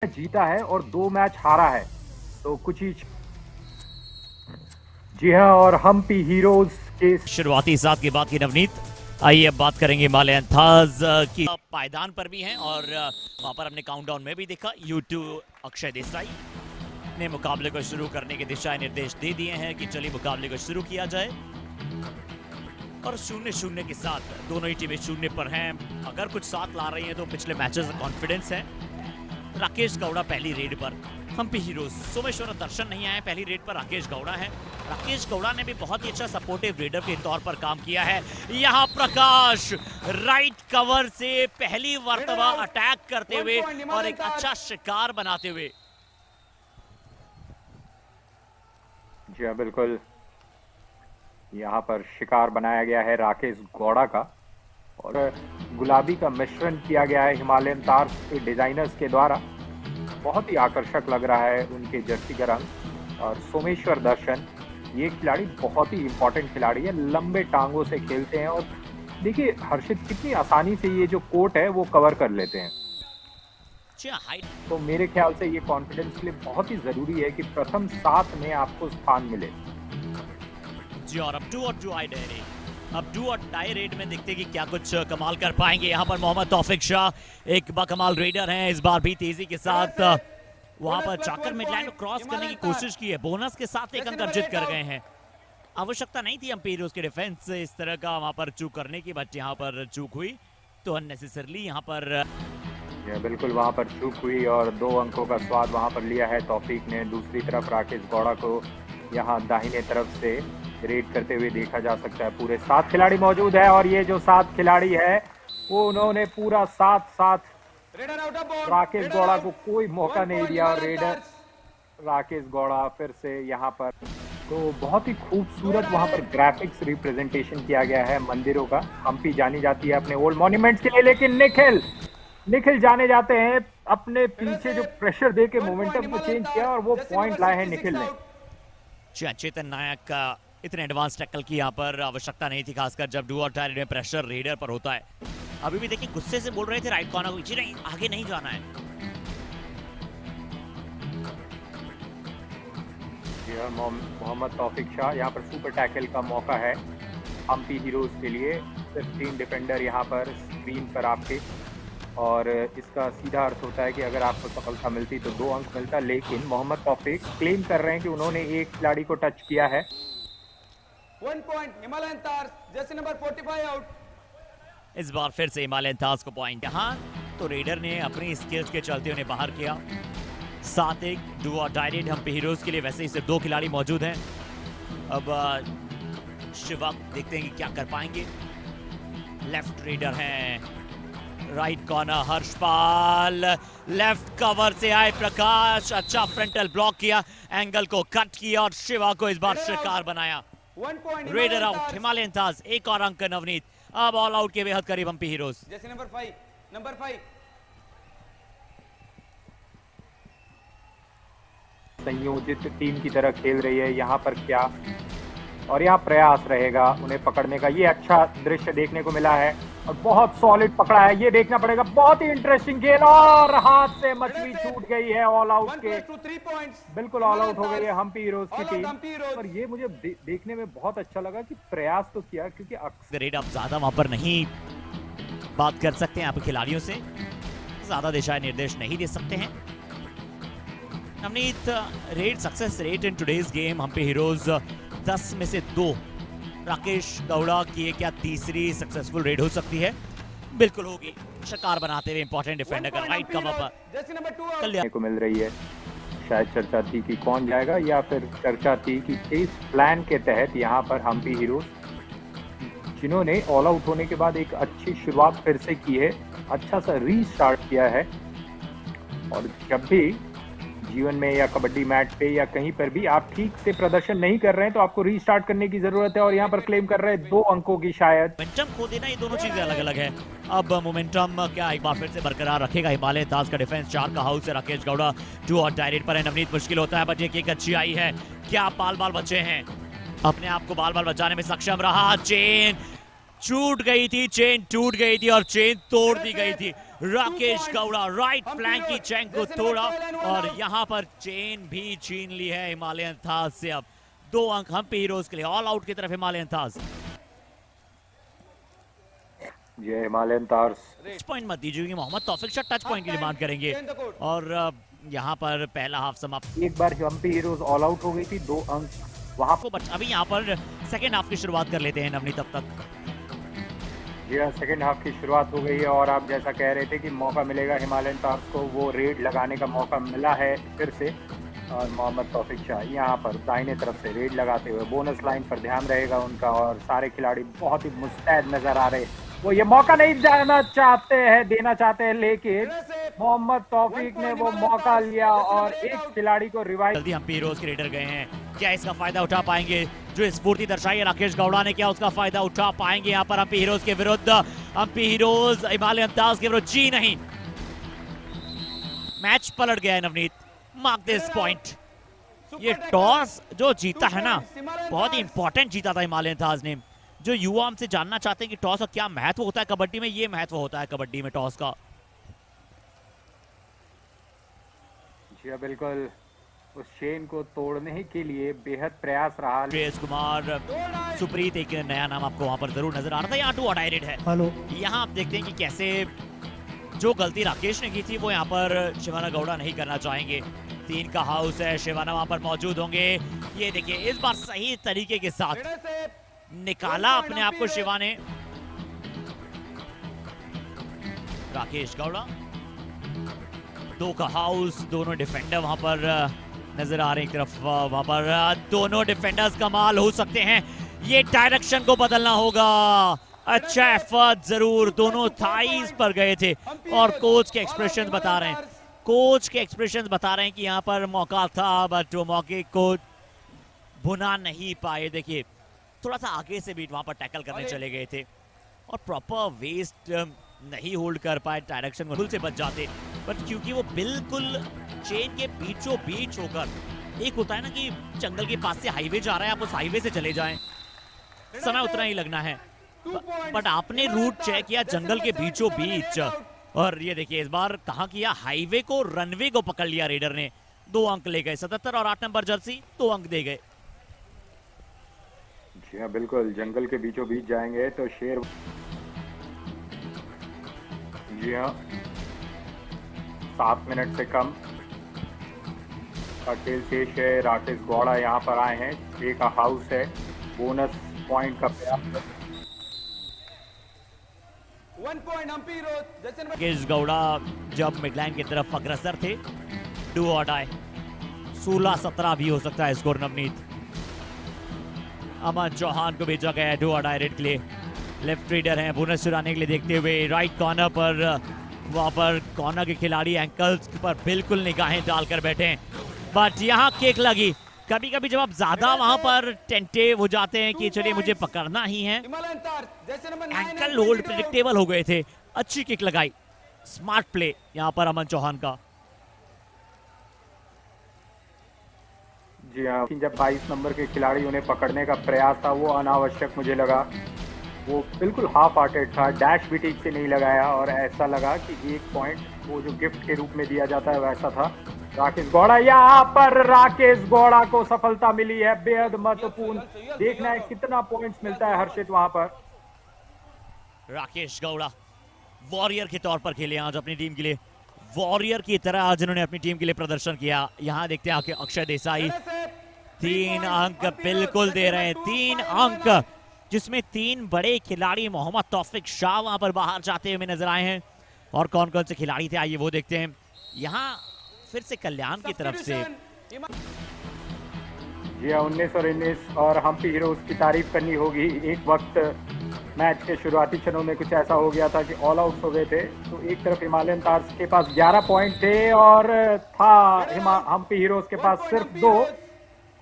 जीता है और 2 मैच हारा है, तो कुछ ही। जी हाँ, और हम्पी हीरोज के शुरुआती साथ की बात की नवनीत। आइए अब बात करेंगे हिमालयन थाज की पायदान पर भी हैं और वहां पर हमने काउंटडाउन में भी देखा यूट्यूब अक्षय देसाई ने मुकाबले को शुरू करने के दिशा निर्देश दे दिए हैं कि चलिए मुकाबले को शुरू किया जाए। और 0-0 के साथ दोनों ही टीमें 0 पर हैं। अगर कुछ साथ ला रही हैं तो पिछले मैचेस का कॉन्फिडेंस है। राकेश गौड़ा पहली रेड पर हम्पी हीरोज, सोमेश्वर दर्शन नहीं आए, पहली रेड पर राकेश गौड़ा है। राकेश गौड़ा ने भी बहुत ही अच्छा सपोर्टिव रेडर के तौर पर काम किया है। यहाँ प्रकाश राइट कवर से पहली मर्तबा अटैक करते हुए और एक अच्छा शिकार बनाते हुए। जी हाँ, बिल्कुल यहाँ पर शिकार बनाया गया है राकेश गौड़ा का और गुलाबी का मिश्रण किया गया है हिमालयन तार्स के डिजाइनर्स के द्वारा। बहुत ही आकर्षक लग रहा है उनके जर्सी का रंग। और सोमेश्वर दर्शन, ये खिलाड़ी बहुत ही इंपॉर्टेंट खिलाड़ी है, लंबे टांगों से खेलते हैं और देखिए हर्षित कितनी आसानी से ये जो कोर्ट है वो कवर कर लेते हैं। तो मेरे ख्याल से ये कॉन्फिडेंस के लिए बहुत ही जरूरी है कि प्रथम 7 में आपको स्थान मिले। जी, और अब डू और डाई रेड में देखते हैं कि क्या कुछ कमाल कर पाएंगे। यहाँ पर मोहम्मद तौफिक शाह एक बकमाल रेडर हैं, इस बार भी तेजी के साथ वहां पर जाकर मिडलाइन को क्रॉस करने की कोशिश की है। बोनस के साथ एक अंक अर्जित कर गए हैं। आवश्यकता नहीं थी एम्पायर उसके डिफेंस से इस तरह का वहां पर चूक करने की, बट यहाँ पर चूक हुई तो अननेसेसरली यहाँ पर बिल्कुल वहां पर चूक हुई और 2 अंकों का स्वाद वहां पर लिया है तौफीक ने। दूसरी तरफ राकेश गौड़ा को यहाँ दाहिने तरफ से रेड करते हुए देखा जा सकता है। पूरे 7 खिलाड़ी मौजूद है और ये जो 7 खिलाड़ी है वो उन्होंने पूरा साथ राकेश गौड़ा को कोई मौका नहीं दिया और रेडर राकेश गौड़ा फिर से यहाँ पर। तो बहुत ही खूबसूरत वहां पर ग्राफिक्स रिप्रेजेंटेशन किया गया है मंदिरों का। हम्पी जानी जाती है अपने ओल्ड मॉन्यूमेंट्स के लिए, लेकिन निखिल जाने जाते हैं अपने पीछे जो प्रेशर दे के मोमेंटम को चेंज किया और वो पॉइंट लाए हैं निखिल ने। चेतन नायक का इतने एडवांस टैकल की यहाँ पर आवश्यकता नहीं थी, खासकर जब डू और डाई में प्रेशर रेडर पर होता है। अभी भी देखिए गुस्से से बोल रहे थे राइट कॉर्नर को, जी नहीं आगे नहीं जाना है। मोहम्मद तौफिक शाह, यहाँ पर सुपर टैकल का मौका है हम्पी हीरोज के लिए। सिर्फ 3 डिफेंडर यहाँ पर स्क्रीन पर आपके, और इसका सीधा अर्थ होता है कि अगर आपको सफलता मिलती तो 2 अंक मिलता। लेकिन मोहम्मद तौफीक क्लेम कर रहे हैं कि उन्होंने एक खिलाड़ी को टच किया है। 1 point Himalayan Tahrs, jersey number 45 out. इस बार फिर से हिमालयन तार्स को पॉइंट। यहाँ तो रेडर ने अपनी स्किल्स के चलते उन्हें बाहर किया। 7-1 डू और डाई रेड हम्पी हीरोज के लिए। वैसे ही सिर्फ 2 खिलाड़ी मौजूद हैं। अब शिवा देखते हैं कि क्या कर पाएंगे। लेफ्ट रेडर हैं, right corner Harshpal, left cover से आए प्रकाश, अच्छा फ्रंटल ब्लॉक किया, एंगल को कट किया और शिवा को इस बार शिकार बनाया। रेडर आउट हिमालयन ताज, एक और अंक नवनीत। अब ऑल आउट के बेहद करीब हम्पी हीरोज। जैसे नंबर 5 संयोजित टीम की तरह खेल रही है यहाँ पर क्या, और यहाँ प्रयास रहेगा उन्हें पकड़ने का। ये अच्छा दृश्य देखने को मिला है और बहुत सॉलिड पकड़ा है, ये देखना पड़ेगा। बहुत ही इंटरेस्टिंग खेल और हाथ से मछली छूट गई है। ऑल आउट के बिल्कुल ऑल आउट हो गई है हम्पी हीरोज की टीम। और ये मुझे देखने में बहुत अच्छा लगा कि प्रयास तो किया, क्योंकि अक्सर आप ज्यादा वहां पर नहीं बात कर सकते हैं, आप खिलाड़ियों से ज्यादा दिशा निर्देश नहीं दे सकते हैं। Navneet, raid success rate in today's game Hampi Heroes 10 में से 2। राकेश गौड़ा की क्या तीसरी सक्सेसफुल रेड हो सकती है? बिल्कुल होगी। शिकार बनाते हुए इंपॉर्टेंट डिफेंडर का राइट कवर पर कल्याण को मिल रही है। शायद चर्चा थी कि कौन जाएगा, या फिर चर्चा थी कि इस प्लान के तहत यहाँ पर हम्पी हीरोज, जिन्होंने ऑल आउट होने के बाद एक अच्छी शुरुआत फिर से की है, अच्छा सा रीस्टार्ट किया है। और जब भी जीवन में या कबड्डी मैच पे या कहीं पर भी आप ठीक से प्रदर्शन नहीं कर रहे हैं तो आपको रीस्टार्ट करने की जरूरत है। और यहाँ पर क्लेम कर रहे हैं 2 अंकों की शायद। मोमेंटम खो देना, ये दोनों चीजें अलग अलग है। अब मोमेंटम क्या एक बार फिर से बरकरार रखेगा हिमालय ताज का डिफेंस। 4 का हाउस है, राकेश गौड़ा 2 और डाई रेड पर है। नवनीत, मुश्किल होता है बट ये किक अच्छी आई है। क्या बाल बचे हैं, अपने आप को बाल बचाने में सक्षम रहा। चेन छूट गई थी, चेन टूट गई थी और चेन तोड़ दी गई थी। राकेश गौड़ा राइट फ्लैंक की चेन को तोड़ा और यहाँ पर चेन भी छीन ली है हिमालयन थाज से। अब 2 अंक हम्पी हीरोज के लिए, ऑल आउट की तरफ हिमालयन थाज। ये हिमालयन थार्स टच पॉइंट मत दीजिए क्योंकि मोहम्मद तौफिक शाह टच पॉइंट की डिमांड करेंगे और यहाँ पर पहला हाफ समाप्त। एक बार हम्पी हीरोज ऑल आउट हो गई थी, 2 अंक वहां को बट अभी यहाँ पर सेकेंड हाफ की शुरुआत कर लेते हैं नवनीत। तब तक जी हाँ, सेकेंड हाफ की शुरुआत हो गई है और आप जैसा कह रहे थे कि मौका मिलेगा हिमालयन थार्स को, वो रेड लगाने का मौका मिला है फिर से। और मोहम्मद तौफिक शाह यहाँ पर दाहिने तरफ से रेड लगाते हुए, बोनस लाइन पर ध्यान रहेगा उनका और सारे खिलाड़ी बहुत ही मुस्तैद नजर आ रहे हैं। वो ये मौका नहीं देना चाहते हैं, लेकिन मोहम्मद तौफीक ने वो मौका लिया और एक खिलाड़ी को रिवाइव। जल्दी हम्पी हीरोज के रेडर गए हैं, क्या इसका फायदा उठा पाएंगे? जो स्फूर्ति दर्शाई है राकेश गौड़ा ने, क्या उसका फायदा उठा पाएंगे यहाँ पर हम्पी हीरोज के विरुद्ध? हम्पी हीरोज हिमालयन थाज के विरुद्ध जी नहीं, मैच पलट गया है नवनीत। Mark this point. ये टॉस जो जीता है ना, बहुत ही इंपॉर्टेंट जीता था हिमालयन थाज ने। जो युवा हमसे जानना चाहते हैं कि टॉस का क्या महत्व होता है कबड्डी में, ये महत्व होता है कबड्डी में टॉस का। जी हाँ, बिल्कुल उस चेन को तोड़ने के लिए बेहद प्रयास रहा। श्रेयस कुमार सुप्रीत, एक नया नाम आपको वहां पर जरूर नजर आ रहा था। यहाँ 2 अडायरेड है। हेलो, यहाँ आप देखते हैं कि कैसे जो गलती राकेश ने की थी वो यहाँ पर शिवाना गौड़ा नहीं करना चाहेंगे। 3 का हाउस है, शिवाना वहां पर मौजूद होंगे। ये देखिए इस बार सही तरीके के साथ निकाला अपने आप को शिवा ने। राकेश गौड़ा 2 का हाउस, दोनों डिफेंडर वहां पर नजर आ रहे हैं। एक तरफ वहां पर दोनों डिफेंडर्स कमाल हो सकते हैं। ये डायरेक्शन को बदलना होगा। अच्छा एफर्ट जरूर, दोनों थाइस पर गए थे और कोच के एक्सप्रेशन बता रहे हैं कि यहाँ पर मौका था बट वो मौके को भुना नहीं पाए। देखिए थोड़ा सा आगे से भी वहां पर टैकल करने चले गए थे और प्रॉपर वेस्ट नहीं होल्ड कर पाए, डायरेक्शन बिल्कुल से बच जाते। बट क्योंकि वो बिल्कुल चेन के बीचों बीच होकर, एक होता है ना कि जंगल के पास से हाईवे जा रहा है, आप उस हाईवे से चले जाएं, समय उतना ही लगना है। बट आपने रूट चेक किया जंगल के बीचों बीच और ये देखिए इस बार कहाँ किया, हाईवे को, रनवे को पकड़ लिया रेडर ने। 2 अंक ले गए, 77 और 8 नंबर जर्सी 2 अंक दे गए। जी हाँ, बिल्कुल जंगल के बीचों बीच जाएंगे तो शेर। जी हाँ, 7 मिनट से कम का खेल शेष है। राकेश गौड़ा यहाँ पर आए हैं, 6 का हाउस है, बोनस पॉइंट का प्रयास। 1 point हम्पी हीरोज। राकेश गौड़ा जब मिडलाइन की तरफ अग्रसर थे, डू और डाई, 16-17 भी हो सकता है स्कोर नवनीत। अमन चौहान को भेजा गया है डू और डाई रेड के लिए। लेफ्ट रीडर हैं, बोनस चुराने के लिए देखते हुए राइट कॉर्नर पर, वहां पर कॉर्नर के खिलाड़ी एंकल्स पर बिल्कुल निगाहें डालकर बैठे हैं। बट यहाँ किक लगी। कभी कभी जब आप ज्यादा वहां पर टेंटिव हो जाते हैं कि चलिए मुझे पकड़ना ही है, एंकल होल्ड प्रेडिक्टेबल हो गए थे, अच्छी किक लगाई, स्मार्ट प्ले यहाँ पर अमन चौहान का। जी हाँ, जब 22 नंबर के खिलाड़ी उन्हें पकड़ने का प्रयास था वो अनावश्यक मुझे लगा, वो बिल्कुल हाफ हार्टेड था, डैश भी ठीक से नहीं लगाया और ऐसा लगा कि 1 पॉइंट वो जो गिफ्ट के रूप में दिया जाता है वैसा था। राकेश गौड़ा, यहाँ पर राकेश गौड़ा को सफलता मिली है, बेहद महत्वपूर्ण। देखना है कितना पॉइंट्स मिलता है हर्षित वहां पर। राकेश गौड़ा वॉरियर के तौर पर खेले आज अपनी टीम के लिए, वॉरियर की तरह आज उन्होंने अपनी टीम के लिए प्रदर्शन किया। यहाँ देखते हैं अक्षय देसाई 3 अंक बिल्कुल दे रहे हैं, 3 अंक, जिसमें 3 बड़े खिलाड़ी मोहम्मद तौफिक शाह वहां पर बाहर जाते हुए नजर आए हैं। और कौन कौन से खिलाड़ी थे आइए वो देखते हैं। यहाँ फिर से कल्याण की तरफ से जी हाँ, 19 और 19 और हम्पी हीरोज की तारीफ करनी होगी। एक वक्त मैच के शुरुआती क्षणों में कुछ ऐसा हो गया था कि ऑल आउट हो गए थे, तो एक तरफ हिमालयन थार्स के पास 11 पॉइंट थे और था हम्पी हीरोज के पास सिर्फ 2।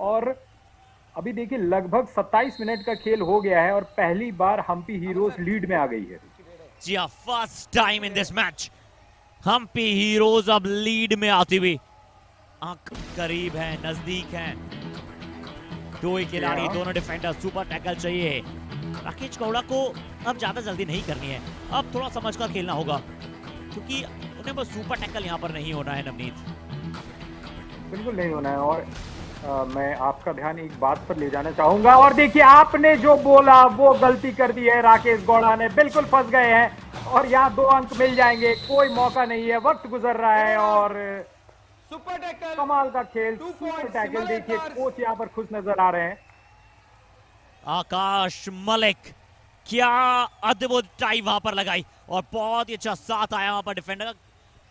और अभी देखिए लगभग 27 मिनट का खेल हो गया है और पहली बार हम्पी हीरोज लीड में आ गई है। जी हाँ, first time in this match Hampi Heroes अब लीड में आती हुई, अंक करीब है, नजदीक हैं। 2 ही खिलाड़ी, दोनों डिफेंडर, सुपर टैकल चाहिए। राकेश गौड़ा को अब ज्यादा जल्दी नहीं करनी है, अब थोड़ा समझ कर खेलना होगा, क्योंकि उन्हें बस सुपर टैकल यहाँ पर नहीं होना है नवनीत। बिल्कुल नहीं होना है। और मैं आपका ध्यान एक बात पर ले जाना चाहूंगा, और देखिए आपने जो बोला वो गलती कर दी है राकेश गौड़ा ने, बिल्कुल फंस गए हैं और यहाँ 2 अंक मिल जाएंगे, कोई मौका नहीं है, वक्त गुजर रहा है और सुपर टैकल, कमाल का खेल, सुपर टैकल। देखिए कोच यहाँ पर खुश नजर आ रहे हैं। आकाश मलिक, क्या अद्भुत टाई वहां पर लगाई और बहुत ही अच्छा साथ आया वहां पर डिफेंडर का।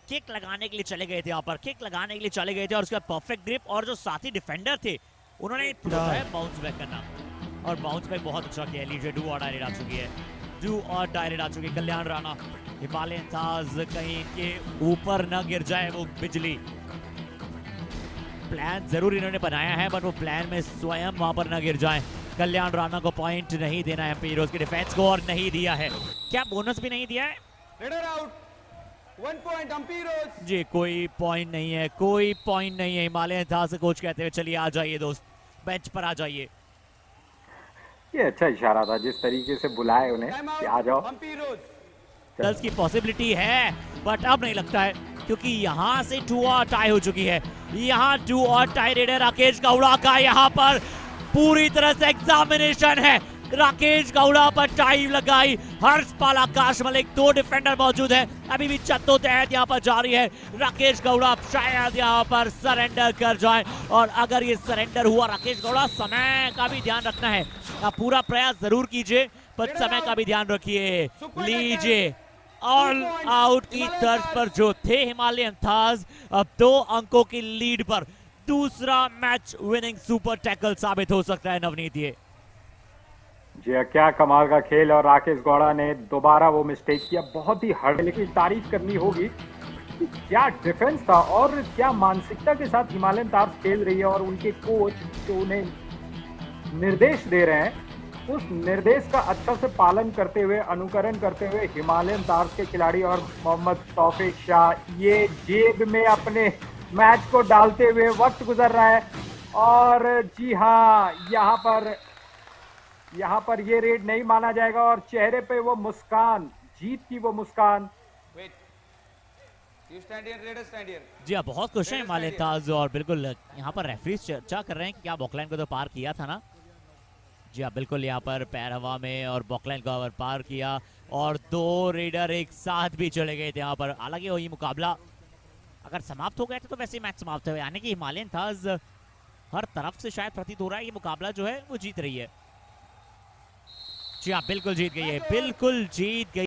किक लगाने के लिए चले गए थे, यहाँ पर किक लगाने के लिए चले गए थे और उसका परफेक्ट ग्रिप, और जो साथी डिफेंडर थे उन्होंने बाउंस बैक करना, और बाउंस बैक बहुत अच्छा किया। लीजिए डू और डायरेक्ट आ चुकी है, डू और डायरेक्ट आ चुकी है। कल्याण राणा, हिमालयन थाज कहीं के ऊपर न गिर जाए वो बिजली। प्लान जरूर इन्होंने बनाया है, बट वो प्लान में स्वयं वहां पर न गिर जाए। कल्याण राणा को पॉइंट नहीं देना है, पीरोज की डिफेंस को, और नहीं दिया है। क्या बोनस भी नहीं दिया है? रेडर आउट, 1 पॉइंट अम्पीरोज। जी कोई पॉइंट नहीं है, कोई पॉइंट नहीं है। हिमालयन था से कोच कहते हुए चलिए आ जाइए दोस्त, बेंच पर आ जाइए। ये अच्छा इशारा था, जिस तरीके से बुलाए उन्हें कि आ जाओ। गर्ल्स की पॉसिबिलिटी है, बट अब नहीं लगता है, क्योंकि यहाँ से 2 और टाई हो चुकी है। यहाँ 2 और टाई। रेडर राकेश गौड़ा का यहाँ पर पूरी तरह से एग्जामिनेशन है। राकेश गौड़ा पर टाई लगाई, हर्षपाल, आकाश मलिक, 2 डिफेंडर मौजूद है। अभी भी जद्दोजहद यहाँ पर जारी है। राकेश गौड़ा शायद यहाँ पर सरेंडर कर जाए, और अगर ये सरेंडर हुआ राकेश गौड़ा, समय का भी ध्यान रखना है। आप पूरा प्रयास जरूर कीजिए, पर समय का भी ध्यान रखिए। लीजिए ऑल आउट की तर्ज पर जो थे हिमालयन थाज, अब 2 अंकों की लीड पर दूसरा मैच विनिंग सुपर टैकल साबित हो सकता है नवनीत। ये जी क्या कमाल का खेल, और राकेश गौड़ा ने दोबारा वो मिस्टेक किया, बहुत ही हर्ड, लेकिन तारीफ करनी होगी कि क्या डिफेंस था और क्या मानसिकता के साथ हिमालयन तार्स खेल रही है, और उनके कोच जो उन्हें निर्देश दे रहे हैं उस निर्देश का अच्छा से पालन करते हुए, अनुकरण करते हुए हिमालयन तार्स के खिलाड़ी और मोहम्मद तौफीक शाह ये जेब में अपने मैच को डालते हुए वक्त गुजर रहा है। और जी हाँ, यहाँ पर ये रेड नहीं माना जाएगा, और चेहरे पे वो मुस्कान, जीत की वो मुस्कान। जी हाँ, बहुत खुश है हिमालयन ताज, और बिल्कुल यहाँ पर रेफरीज चर्चा कर रहे हैं कि क्या बॉकलाइन को तो पार किया था ना। जी हाँ, बिल्कुल यहाँ पर पैर हवा में और बॉकलाइन को अगर पार किया, और 2 रेडर एक साथ भी चले गए थे यहाँ पर। हालांकि वही मुकाबला अगर समाप्त हो गया था तो वैसे मैच समाप्त हो, यानी कि हिमालयन थाज हर तरफ से शायद प्रतीत हो रहा है ये मुकाबला जो है वो जीत रही है। जी हाँ, बिल्कुल जीत गई है, बिल्कुल जीत गई।